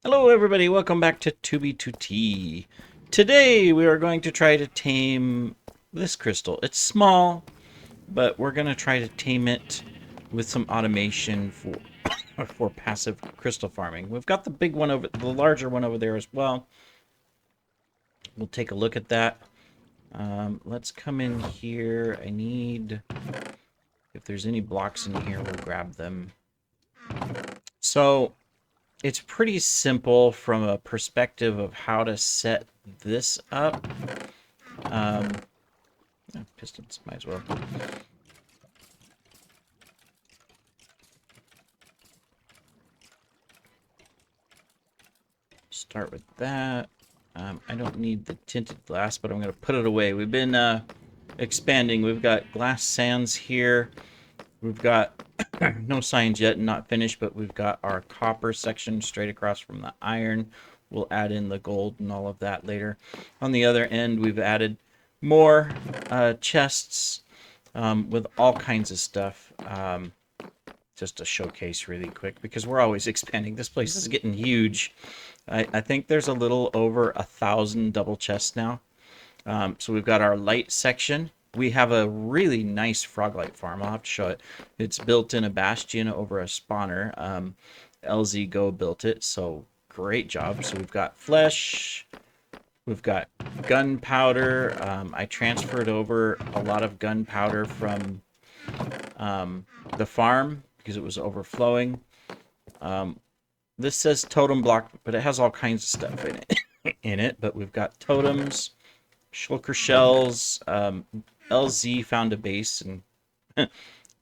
Hello everybody, welcome back to 2B2T. Today we are going to try to tame this crystal. It's small, but we're going to try to tame it with some automation for passive crystal farming. We've got the larger one over there as well. We'll take a look at that. Let's come in here. If there's any blocks in here, we'll grab them. So it's pretty simple from a perspective of how to set this up. Pistons, might as well. Start with that. I don't need the tinted glass, but I'm going to put it away. We've been expanding. We've got glass sands here. We've got no signs yet, not finished, but we've got our copper section straight across from the iron. We'll add in the gold and all of that later. On the other end, we've added more chests with all kinds of stuff. Just to showcase really quick, because we're always expanding. This place is getting huge. I think there's a little over 1,000 double chests now. So we've got our light section. We have a really nice froglight farm. I'll have to show it. It's built in a bastion over a spawner. LZ Go built it, so great job. So we've got flesh. We've got gunpowder. I transferred over a lot of gunpowder from the farm because it was overflowing. This says totem block, but it has all kinds of stuff in it. But we've got totems, shulker shells. LZ found a base and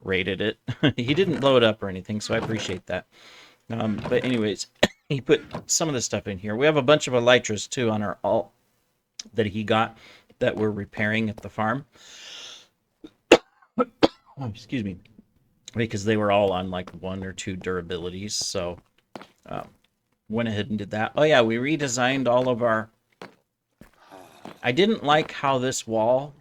raided it. He didn't blow it up or anything, so I appreciate that. But anyways, he put some of the stuff in here. We have a bunch of elytras too on our alt that he got that we're repairing at the farm. Oh, excuse me. Because they were all on like 1 or 2 durabilities, so went ahead and did that. Oh yeah, we redesigned all of our... I didn't like how this wall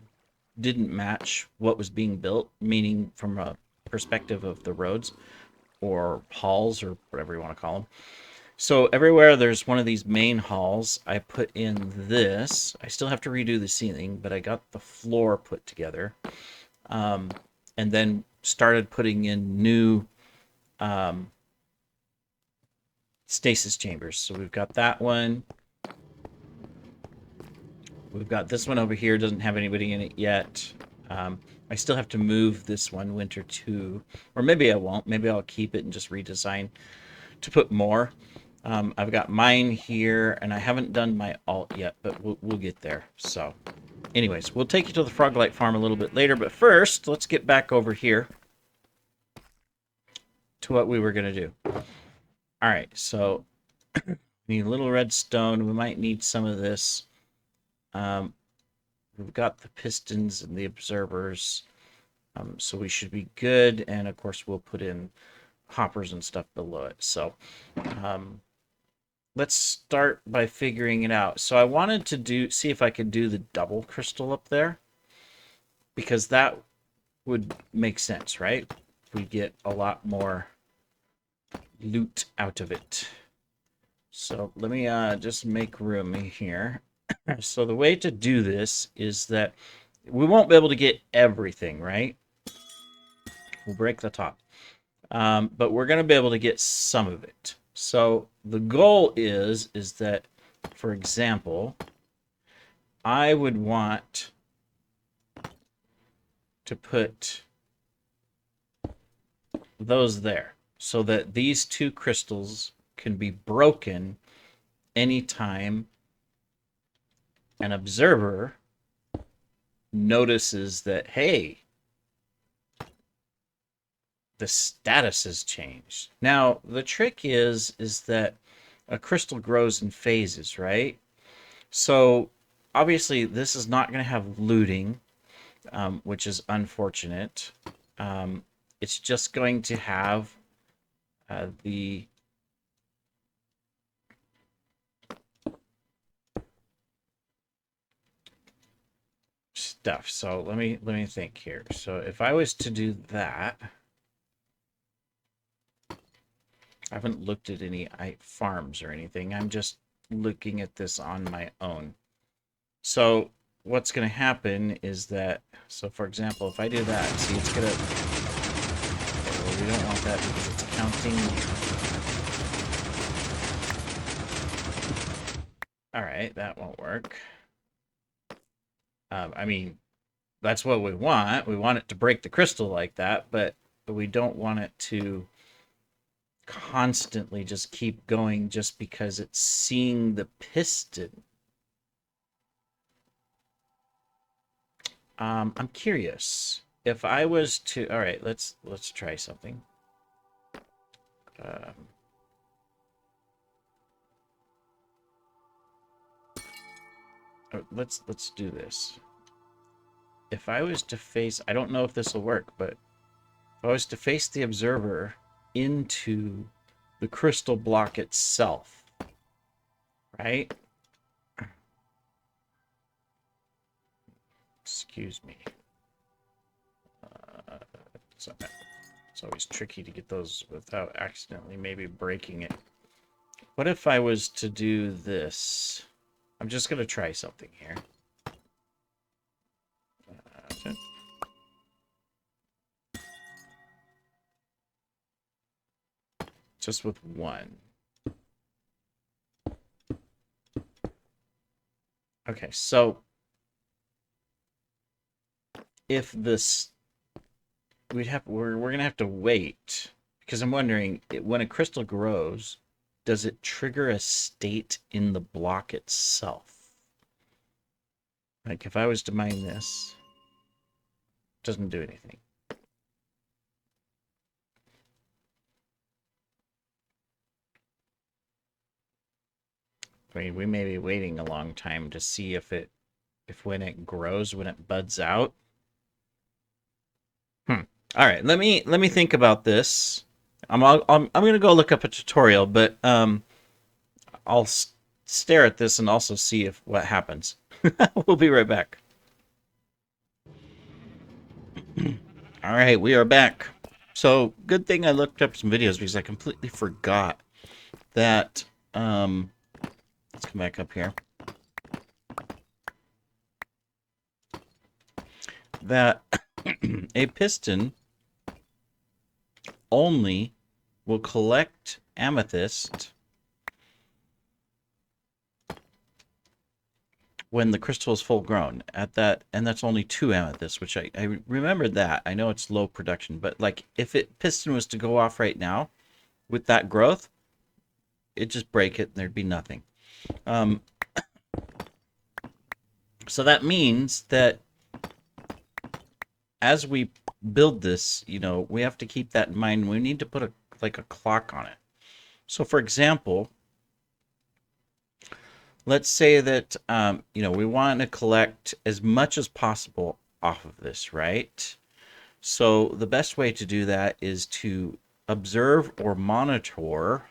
didn't match what was being built, meaning from a perspective of the roads or halls or whatever you want to call them. So everywhere there's one of these main halls, I put in this. I still have to redo the ceiling, but I got the floor put together. And then started putting in new stasis chambers. So we've got that one. We've got this one over here. Doesn't have anybody in it yet. I still have to move this one, Winter 2. Or maybe I won't. Maybe I'll keep it and just redesign to put more. I've got mine here, and I haven't done my alt yet, but we'll get there. So anyways, we'll take you to the Froglight farm a little bit later. But first, let's get back over here to what we were going to do. All right, so we need a little redstone. We might need some of this. We've got the pistons and the observers, so we should be good. And of course, we'll put in hoppers and stuff below it. So let's start by figuring it out. So I wanted to see if I could do the double crystal up there, because that would make sense, right? We get a lot more loot out of it. So let me just make room here. So the way to do this is that we won't be able to get everything, right? We'll break the top. But we're going to be able to get some of it. So the goal is that, for example, I would want to put those there so that these 2 crystals can be broken anytime an observer notices that, hey, the status has changed. Now, the trick is that a crystal grows in phases, right? So obviously this is not going to have looting, which is unfortunate. It's just going to have the stuff. So let me think here. So if I was to do that, I haven't looked at any farms or anything. I'm just looking at this on my own. So what's going to happen is that, so for example, if I do that, see, it's going to, well, we don't want that because it's counting. All right, that won't work. I mean, that's what we want. We want it to break the crystal like that, but we don't want it to constantly just keep going just because it's seeing the piston. I'm curious if I was to. All right, let's try something. Um, let's do this. If I was to face, I don't know if this will work, but if I was to face the observer into the crystal block itself, right? Excuse me. So it's always tricky to get those without accidentally maybe breaking it. What if I was to do this? I'm just going to try something here. Just with one. Okay, so if this, we're gonna have to wait because I'm wondering when a crystal grows, does it trigger a state in the block itself? Like if I was to mine this, it doesn't do anything. I mean, we may be waiting a long time to see if when it grows, when it buds out. All right, let me think about this. I'm gonna go look up a tutorial, but I'll stare at this and also see if what happens. We'll be right back. All right, we are back. So good thing I looked up some videos because I completely forgot that. Let's come back up here. That a piston only will collect amethyst when the crystal is full grown at that, and that's only 2 amethysts, which I remembered that. I know it's low production, but like if piston was to go off right now with that growth, it'd just break it and there'd be nothing. So that means that as we build this, we have to keep that in mind. We need to put a clock on it. So for example, let's say that, we want to collect as much as possible off of this, right? So the best way to do that is to observe or monitor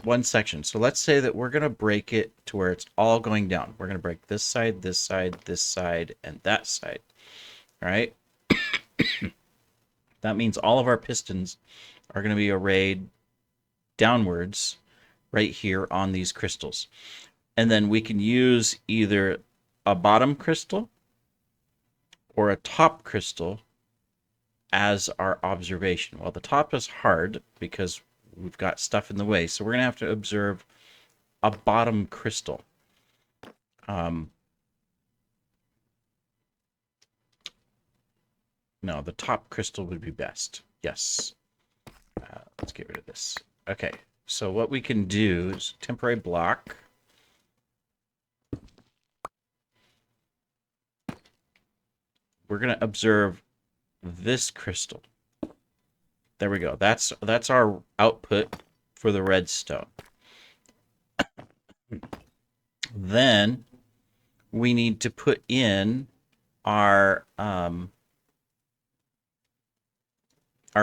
one section. So let's say that we're going to break it to where it's all going down. We're going to break this side, this side, this side, and that side. All right? That means all of our pistons are going to be arrayed downwards right here on these crystals. And then we can use either a bottom crystal or a top crystal as our observation. Well, the top is hard because we've got stuff in the way, so we're going to have to observe a bottom crystal. No, the top crystal would be best. Yes. Let's get rid of this. Okay, so what we can do is temporary block. We're going to observe this crystal. There we go. That's our output for the redstone. Then we need to put in our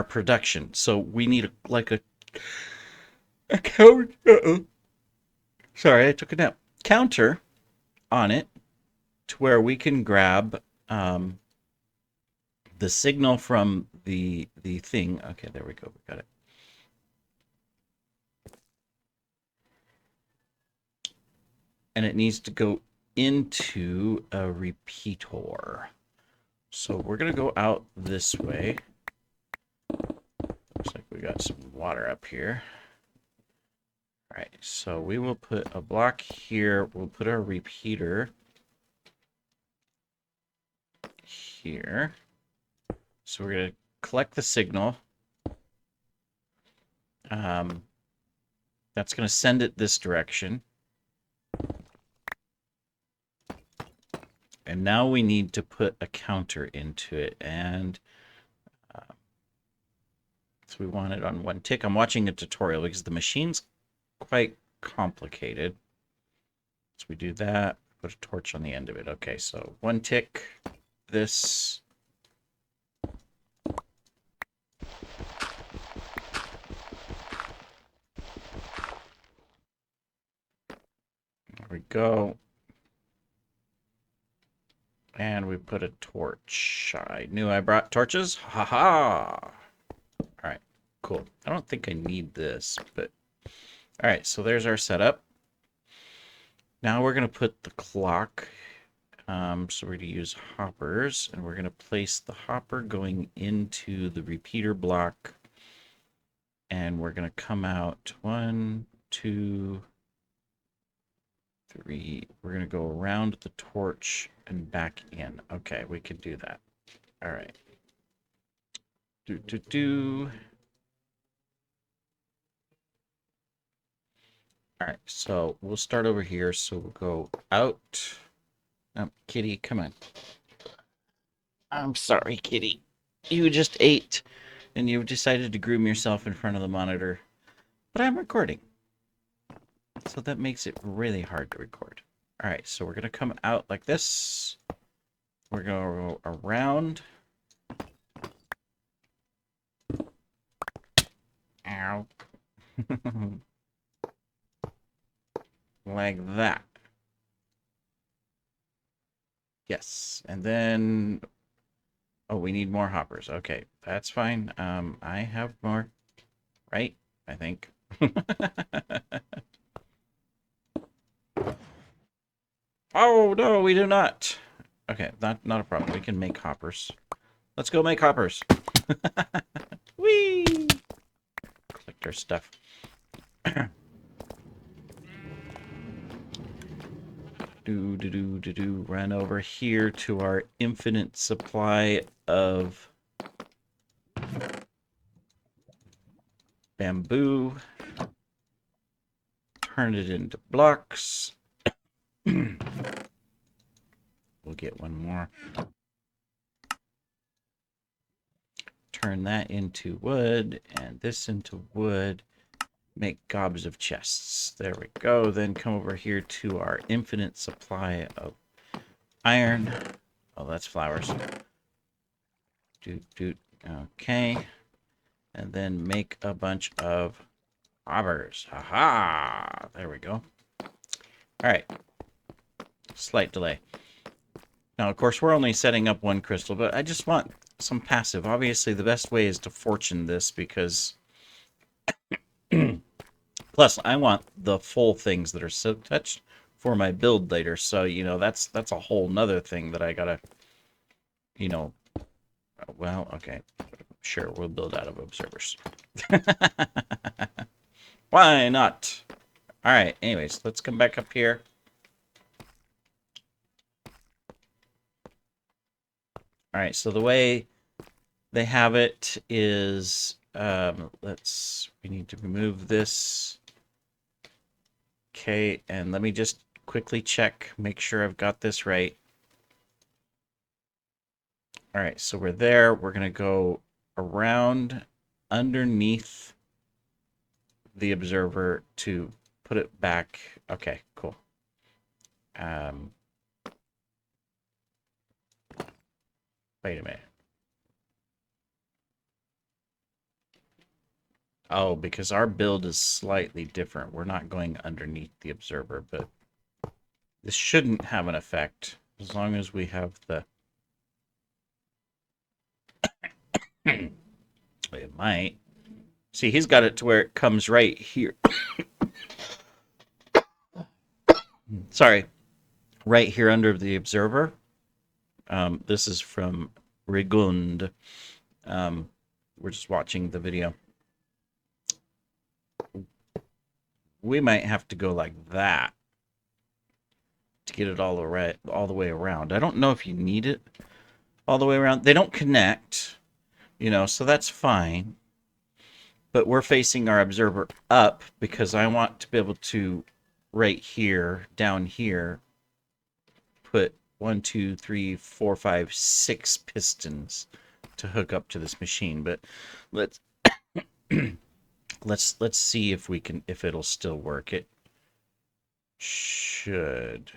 production. So we need a count. Sorry, I took a nap. Counter on it to where we can grab the signal from the thing. Okay, there we go. We got it. and it needs to go into a repeater. So we're going to go out this way. Looks like we got some water up here. All right, so we will put a block here. We'll put our repeater here. So we're going to collect the signal. That's going to send it this direction. And now we need to put a counter into it. And so we want it on 1 tick. I'm watching a tutorial because the machine's quite complicated. So we do that, put a torch on the end of it. Okay, so 1 tick, this. There we go. And we put a torch. I knew I brought torches. Ha ha! Alright, cool. I don't think I need this, but... Alright, so there's our setup. Now we're going to put the clock. So we're going to use hoppers, and we're going to place the hopper going into the repeater block. And we're going to come out 1, 2, 3. We're going to go around the torch and back in. Okay, we can do that. All right. All right, so we'll start over here. So we'll go out. Oh, kitty, come on. I'm sorry, kitty. You just ate, and you decided to groom yourself in front of the monitor. But I'm recording. So that makes it really hard to record. All right, so we're going to come out like this. We're going to go around. Ow. Like that. Yes, and then... Oh, we need more hoppers. Okay, that's fine. I have more. Right? I think. Oh, no, we do not. Okay, not a problem. We can make hoppers. Let's go make hoppers. Whee! Collect our stuff. Run over here to our infinite supply of bamboo. Turn it into blocks. We'll get one more. Turn that into wood, and this into wood. Make gobs of chests. There we go. Then come over here to our infinite supply of iron. Oh, that's flowers. Okay. And then make a bunch of hoppers. Aha! There we go. All right. Slight delay. Now, of course, we're only setting up 1 crystal, but I just want some passive. Obviously, the best way is to fortune this because... Plus, I want the full things that are silk touched for my build later. So, you know, that's a whole nother thing that I gotta, you know... Well, okay. Sure, we'll build out of observers. Why not? All right, anyways, let's come back up here. All right, so the way they have it is, we need to remove this. Okay, and let me just quickly check, make sure I've got this right. All right, so we're there. We're going to go around underneath the observer to put it back. Okay, cool. Wait a minute. Oh, because our build is slightly different. We're not going underneath the observer, but this shouldn't have an effect as long as we have the... It might. See, he's got it to where it comes right here. Sorry, right here under the observer. This is from Rigund. Um, we're just watching the video. We might have to go like that to get it all the way around. I don't know if you need it all the way around. They don't connect, so that's fine. But we're facing our observer up because I want to be able to, right here, down here, put 1, 2, 3, 4, 5, 6 pistons to hook up to this machine. But let's let's see if it'll still work. It should.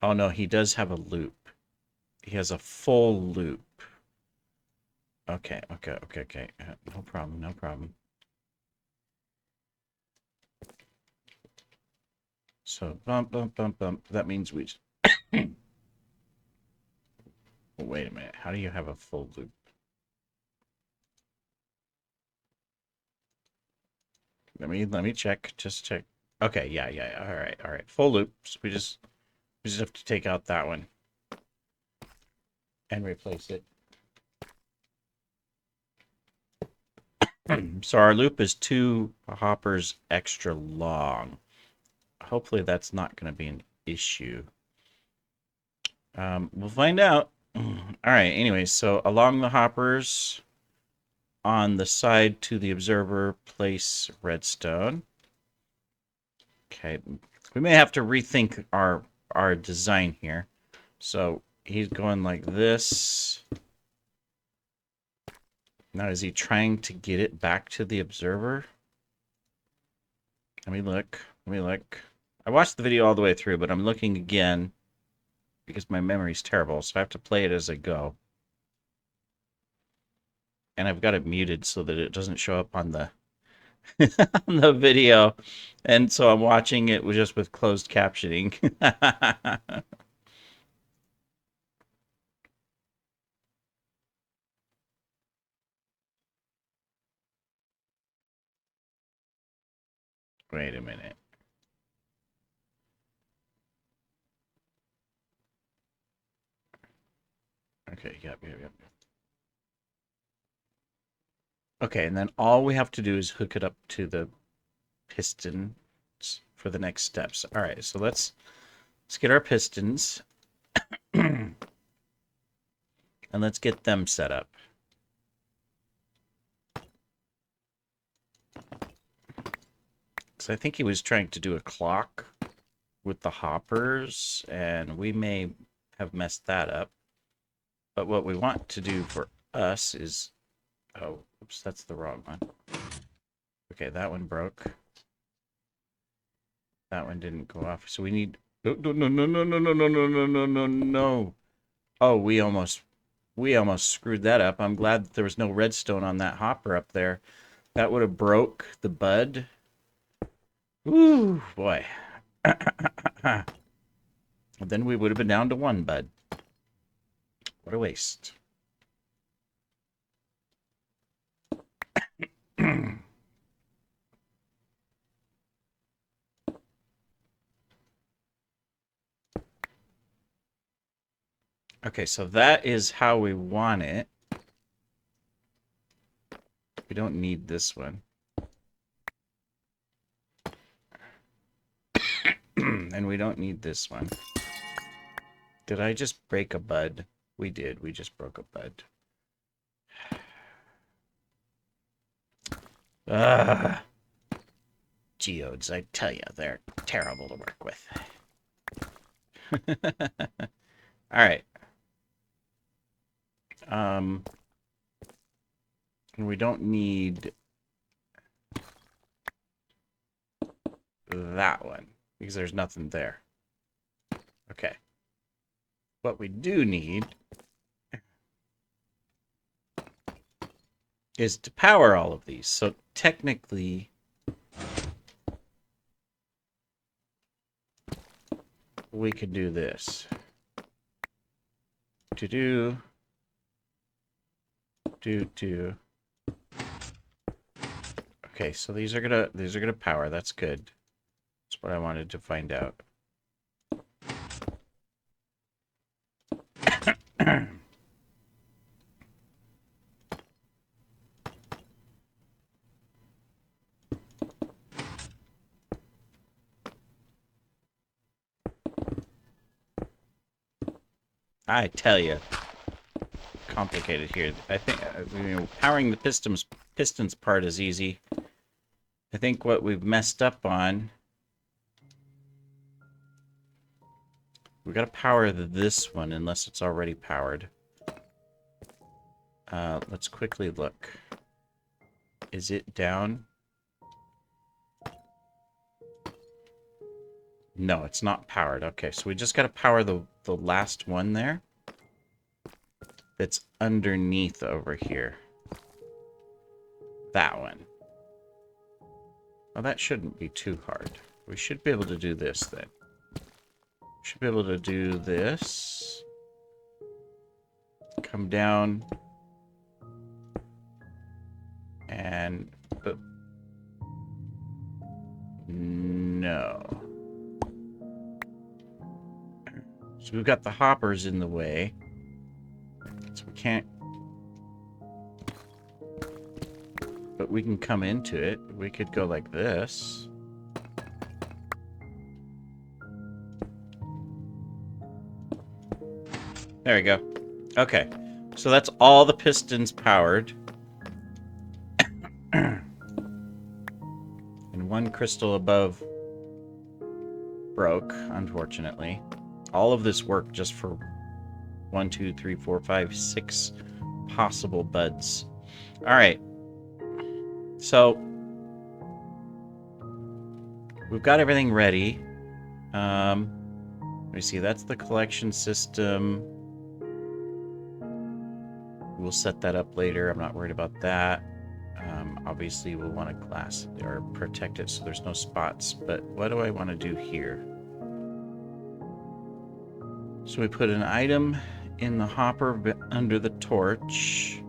Oh no, he does have a loop. He has a full loop. Okay. No problem, no problem. So bump, bump, bump, bump. That means we. Well, wait a minute. How do you have a full loop? Let me check. Just check. Okay, yeah. All right. Full loops. We just have to take out that one and replace it. So our loop is 2 hoppers extra long. Hopefully that's not going to be an issue. We'll find out. All right. Anyway, so along the hoppers on the side to the observer, place redstone. Okay. We may have to rethink our design here. So he's going like this. Now, is he trying to get it back to the observer? Let me look. I watched the video all the way through, but I'm looking again because my memory's terrible, so I have to play it as I go. And I've got it muted so that it doesn't show up on the on the video. And so I'm watching it just with closed captioning. Wait a minute. Okay, yep. Okay, and then all we have to do is hook it up to the pistons for the next steps. All right, so let's get our pistons and let's get them set up. So I think he was trying to do a clock with the hoppers, and we may have messed that up. But what we want to do for us is... Oh, oops, that's the wrong one. Okay, that one broke. That one didn't go off. So we need... No. Oh, we almost screwed that up. I'm glad that there was no redstone on that hopper up there. That would have broke the bud. Ooh, boy. Then we would have been down to 1 bud. What a waste. Okay, so that is how we want it. We don't need this one. And we don't need this one. Did I just break a bud? We did. We just broke a bud. Geodes, I tell you, they're terrible to work with. All right. And we don't need that one because there's nothing there. Okay. What we do need is to power all of these. So technically, we could do this. Do. Okay, so these are gonna power. That's good. Let's That's what I wanted to find out. I tell you, complicated here. I think powering the pistons part is easy. I think what we've messed up on, we've got to power this one unless it's already powered. Let's quickly look. Is it down? No, it's not powered. Okay, so we just got to power the last one there. That's underneath over here. That one. Well, that shouldn't be too hard. We should be able to do this then. Should be able to do this. Come down. And... no. So we've got the hoppers in the way. So we can't... but we can come into it. We could go like this. There we go. Okay. So that's all the pistons powered. And one crystal above broke, unfortunately. All of this work just for 1, 2, 3, 4, 5, 6 possible buds. Alright. So we've got everything ready. Let me see, that's the collection system. We'll set that up later. I'm not worried about that. Obviously, we'll want to glass or protect it so there's no spots. But what do I want to do here? So we put an item in the hopper under the torch.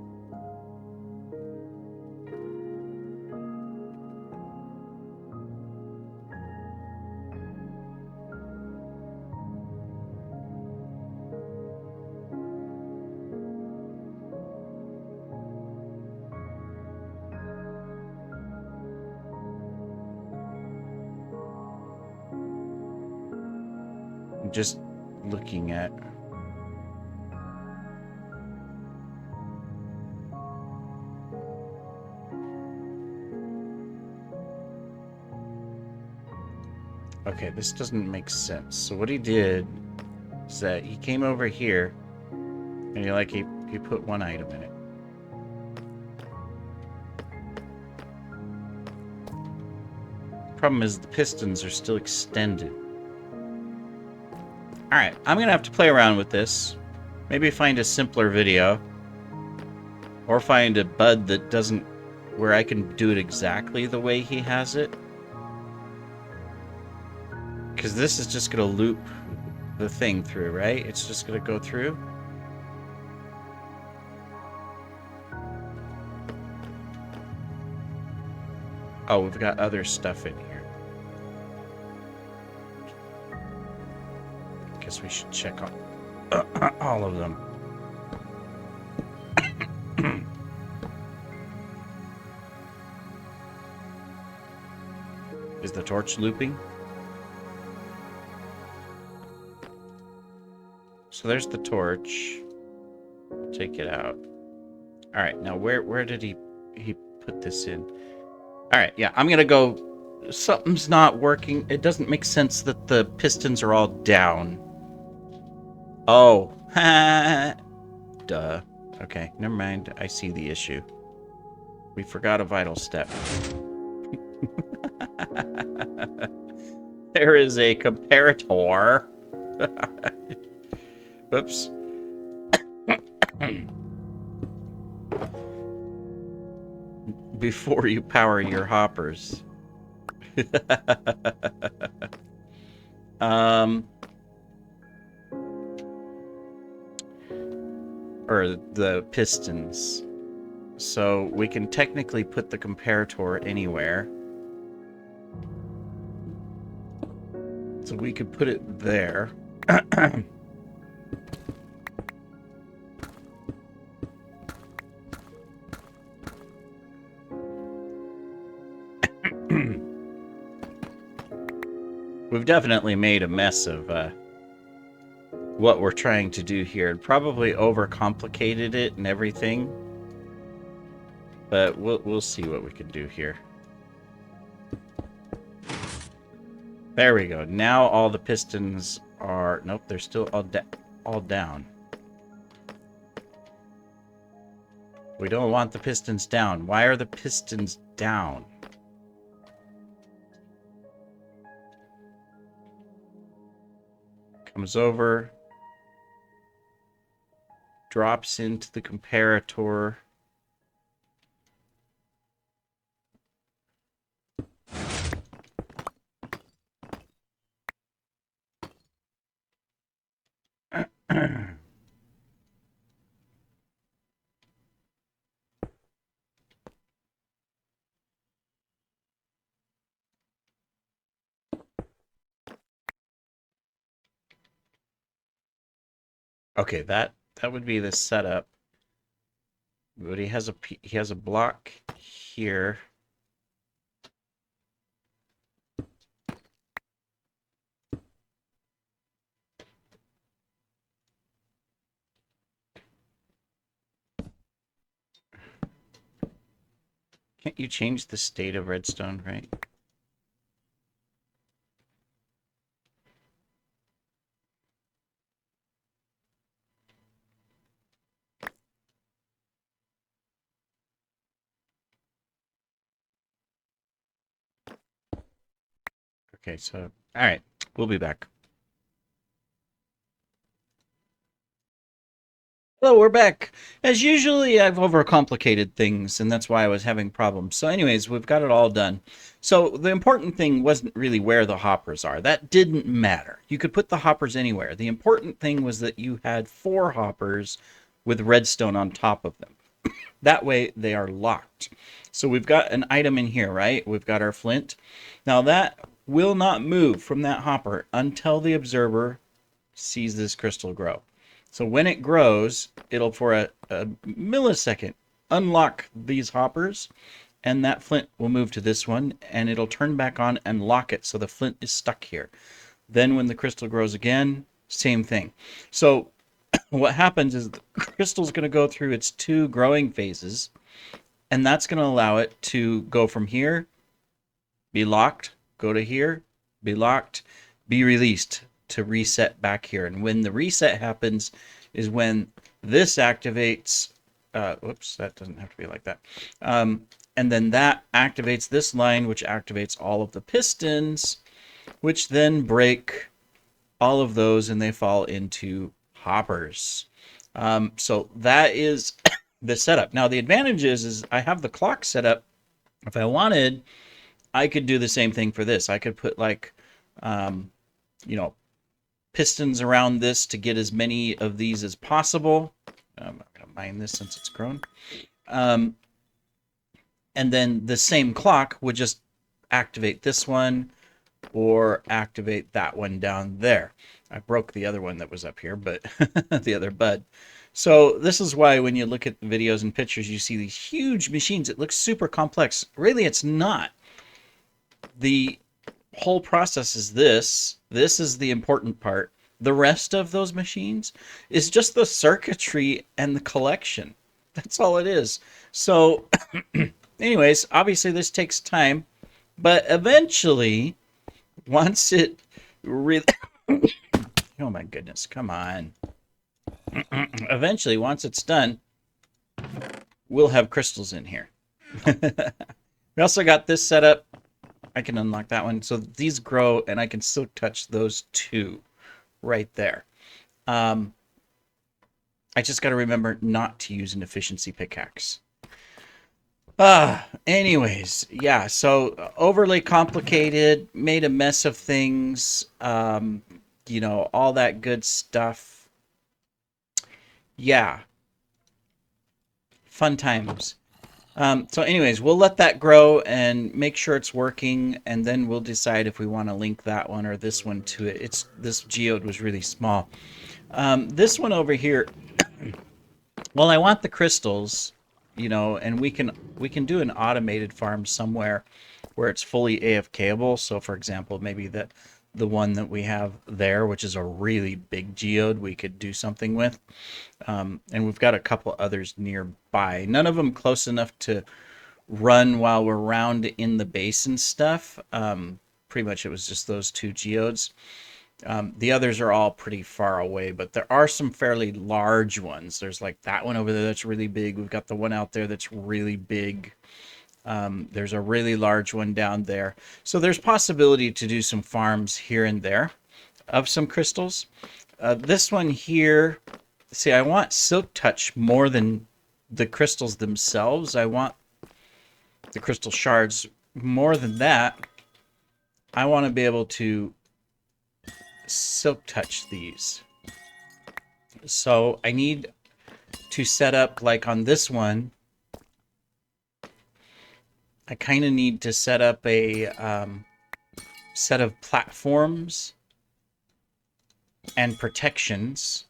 Just looking at okay, this doesn't make sense. So what he did is that he came over here and he put one item in it. Problem is the pistons are still extended. Alright, I'm going to have to play around with this. Maybe find a simpler video. Or find a bud that doesn't... where I can do it exactly the way he has it. Because this is just going to loop the thing through, right? It's just going to go through. Oh, we've got other stuff in here. Guess we should check all of them. Is the torch looping? So there's the torch. Take it out. All right, now where did he put this in? All right, yeah, I'm gonna go. Something's not working. It doesn't make sense that the pistons are all down. Oh, duh. Okay, never mind. I see the issue. We forgot a vital step. There is a comparator. Whoops. Before you power your hoppers. Or the pistons. So we can technically put the comparator anywhere. So we could put it there. We've definitely made a mess of what we're trying to do here. Probably overcomplicated it and everything. But we'll see what we can do here. There we go. Now all the pistons are... Nope, they're still all down. We don't want the pistons down. Why are the pistons down? Comes over. Drops into the comparator. Okay, that would be the setup. But he has a block here. Can't you change the state of redstone, right? Okay, so, all right, we'll be back. Hello, we're back. As usually, I've overcomplicated things, and that's why I was having problems. So anyways, we've got it all done. So the important thing wasn't really where the hoppers are. That didn't matter. You could put the hoppers anywhere. The important thing was that you had 4 hoppers with redstone on top of them. That way, they are locked. So we've got an item in here, right? We've got our flint. Now that will not move from that hopper until the observer sees this crystal grow. So when it grows, it'll for a millisecond unlock these hoppers, and that flint will move to this one, and it'll turn back on and lock it so the flint is stuck here. Then when the crystal grows again, same thing. So what happens is the crystal's going to go through its 2 growing phases, and that's going to allow it to go from here, be locked, go to here, be locked, be released to reset back here. And when the reset happens is when this activates, whoops, that doesn't have to be like that. And then that activates this line, which activates all of the pistons, which then break all of those and they fall into hoppers. So that is the setup. Now the advantage is I have the clock set up. If I wanted, I could do the same thing for this. I could put like, you know, pistons around this to get as many of these as possible. I'm going to mine this since it's grown. And then the same clock would just activate this one or activate that one down there. I broke the other one that was up here, but the other bud. So this is why when you look at the videos and pictures, you see these huge machines. It looks super complex. Really, it's not. The whole process is this. This is the important part. The rest of those machines is just the circuitry and the collection. That's all it is. So anyways, obviously this takes time, but eventually, once it really... oh my goodness, come on. Eventually, once it's done, we'll have crystals in here. We also got this set up. I can unlock that one. So these grow, and I can still touch those 2 right there. I just got to remember not to use an efficiency pickaxe. Anyways, yeah, so overly complicated, made a mess of things, you know, all that good stuff. Yeah. Fun times. So anyways, we'll let that grow and make sure it's working, and then we'll decide if we want to link that one or this one to it. This geode was really small. This one over here, well, I want the crystals, and we can do an automated farm somewhere where it's fully AFKable. So for example, maybe the one that we have there, which is a really big geode, we could do something with. And we've got a couple others nearby. None of them close enough to run while we're around in the base and stuff. Pretty much it was just those two geodes. The others are all pretty far away, but there are some fairly large ones. There's like that one over there that's really big. We've got the one out there that's really big. There's a really large one down there. So there's possibility to do some farms here and there of some crystals. This one here, see, I want Silk Touch more than the crystals themselves. I want the crystal shards more than that. I want to be able to Silk Touch these. So I need to set up, like on this one, I kind of need to set up a set of platforms and protections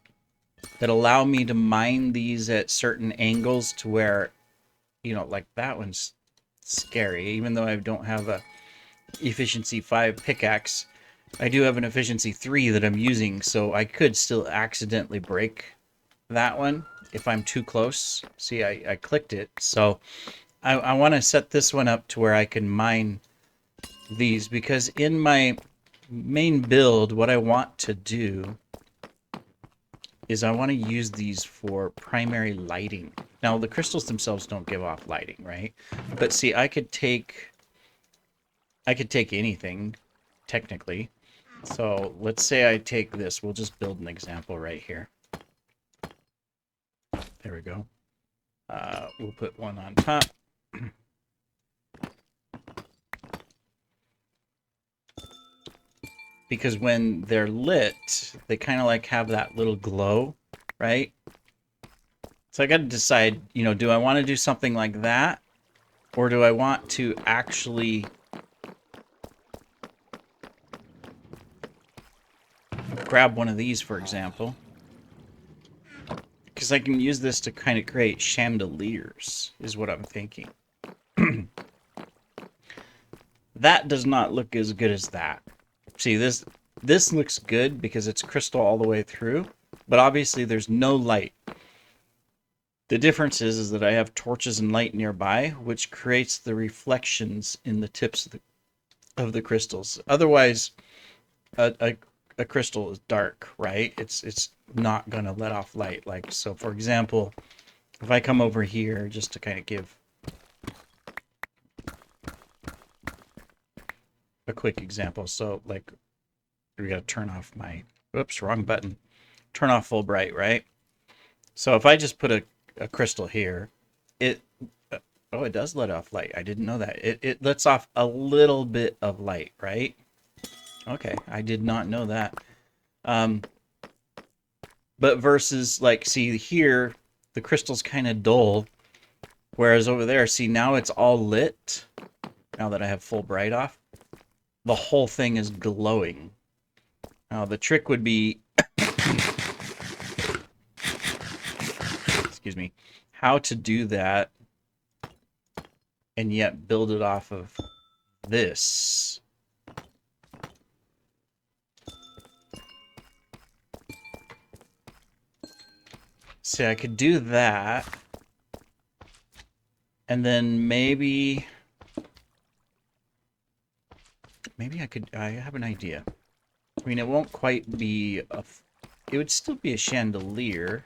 that allow me to mine these at certain angles to where, like that one's scary. Even though I don't have a efficiency 5 pickaxe, I do have an efficiency 3 that I'm using, so I could still accidentally break that one if I'm too close. See, I clicked it. So I want to set this one up to where I can mine these, because in my main build, what I want to do is I want to use these for primary lighting. Now, the crystals themselves don't give off lighting, right? But see, I could take anything, technically. So let's say I take this. We'll just build an example right here. There we go. We'll put one on top. Because when they're lit, they kind of like have that little glow, right? So I got to decide, do I want to do something like that? Or do I want to actually grab one of these, for example? Because I can use this to kind of create chandeliers, is what I'm thinking. That does not look as good as that. See, this looks good because it's crystal all the way through, but obviously there's no light. The difference is that I have torches and light nearby, which creates the reflections in the tips of the crystals. Otherwise, a crystal is dark, right? It's not going to let off light. Like, so for example, if I come over here just to kind of give a quick example. So like, we got to turn off my, whoops, wrong button. Turn off full bright, right? So if I just put a crystal here, it does let off light. I didn't know that. It lets off a little bit of light, right? Okay, I did not know that. But versus, like, see here, the crystal's kind of dull, whereas over there, see, now it's all lit. Now that I have full bright off, the whole thing is glowing. Now the trick would be, excuse me, how to do that and yet build it off of this. See, I could do that, and then maybe I have an idea. I mean, it won't quite be it would still be a chandelier,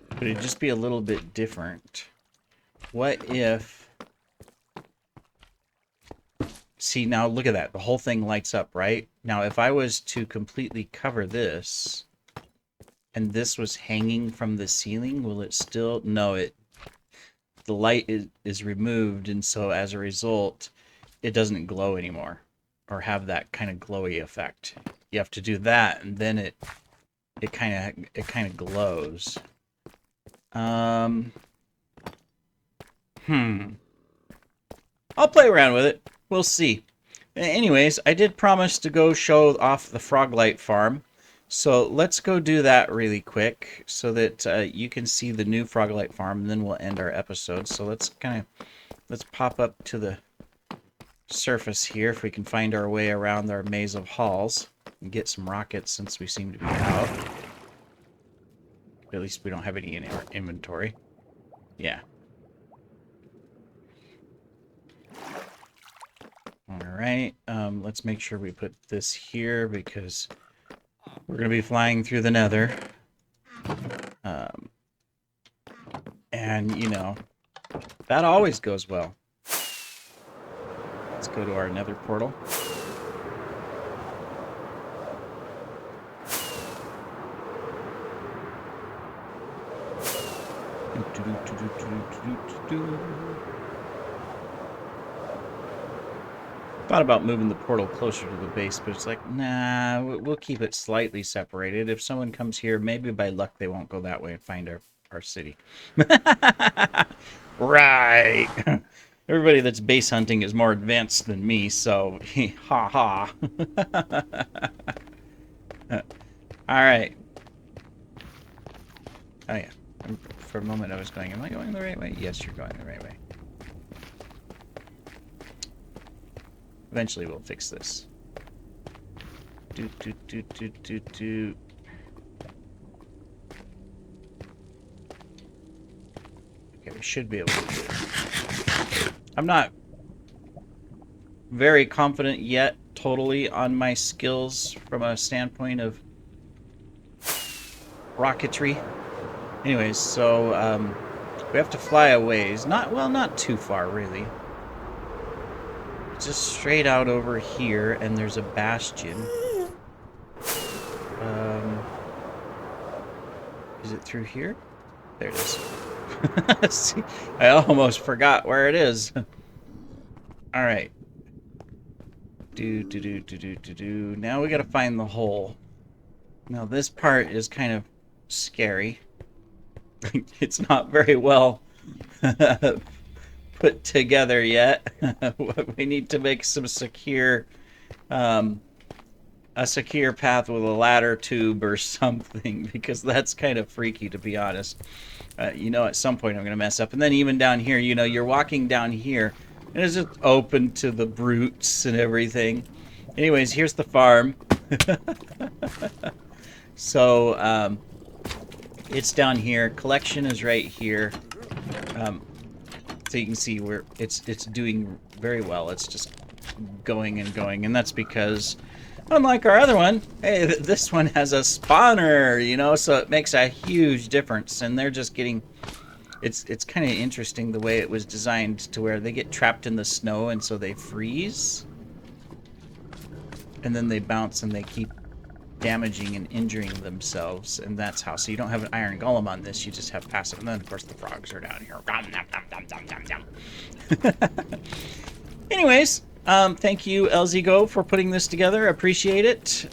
but it'd just be a little bit different. What if, see, now look at that. The whole thing lights up, right? Now, if I was to completely cover this, and this was hanging from the ceiling, will it still, no, the light is removed, and so as a result, it doesn't glow anymore, or have that kind of glowy effect. You have to do that, and then it kind of glows. I'll play around with it. We'll see. Anyways, I did promise to go show off the Froglight farm. So let's go do that really quick so that you can see the new Froglight farm, and then we'll end our episode. So let's pop up to the surface here if we can find our way around our maze of halls and get some rockets since we seem to be out. At least we don't have any in our inventory. Yeah. Alright, let's make sure we put this here because we're going to be flying through the nether. And, you know, that always goes well. Let's go to our nether portal. Thought about moving the portal closer to the base, but it's like, nah, we'll keep it slightly separated. If someone comes here, maybe by luck they won't go that way and find our city. Right. Everybody that's base hunting is more advanced than me, so ha ha. Alright. Oh yeah. For a moment I was going, am I going the right way? Yes, you're going the right way. Eventually we'll fix this. Okay, we should be able to do it. I'm not very confident yet, totally, on my skills from a standpoint of rocketry. Anyways, so we have to fly a ways. Not too far, really. Just straight out over here, and there's a bastion. Is it through here? There it is. See, I almost forgot where it is. All right. Now we gotta find the hole. Now this part is kind of scary. It's not very well put together yet. We need to make some secure, a secure path with a ladder tube or something, because that's kind of freaky, to be honest. You know, at some point I'm going to mess up. And then even down here, you know, you're walking down here, and it's just open to the brutes and everything. Anyways, here's the farm. So, it's down here. Collection is right here. So you can see where it's doing very well. It's just going and going, and that's because, unlike our other one, hey, this one has a spawner, you know, so it makes a huge difference. And they're just getting, it's kind of interesting the way it was designed to where they get trapped in the snow, and so they freeze, and then they bounce and they keep damaging and injuring themselves, and that's how. So you don't have an iron golem on this, you just have passive, and then of course the frogs are down here. Anyways, thank you Elzigo for putting this together. Appreciate it.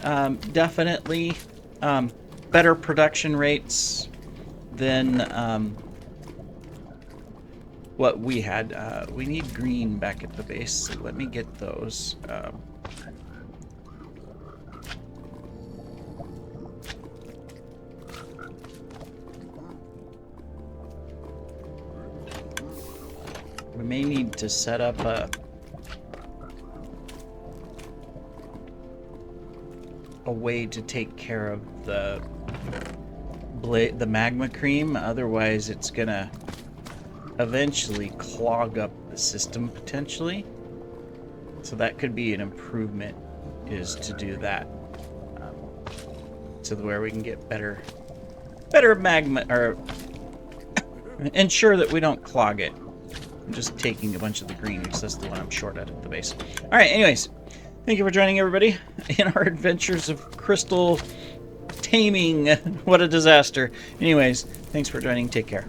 Definitely better production rates than what we had. We need green back at the base, so let me get those. We may need to set up a way to take care of the magma cream, otherwise it's gonna eventually clog up the system potentially. So that could be an improvement, is to do that, to where we can get better magma, or ensure that we don't clog it. I'm just taking a bunch of the green because that's the one I'm short at the base. All right, anyways, thank you for joining everybody in our adventures of crystal taming. What a disaster. Anyways, thanks for joining. Take care.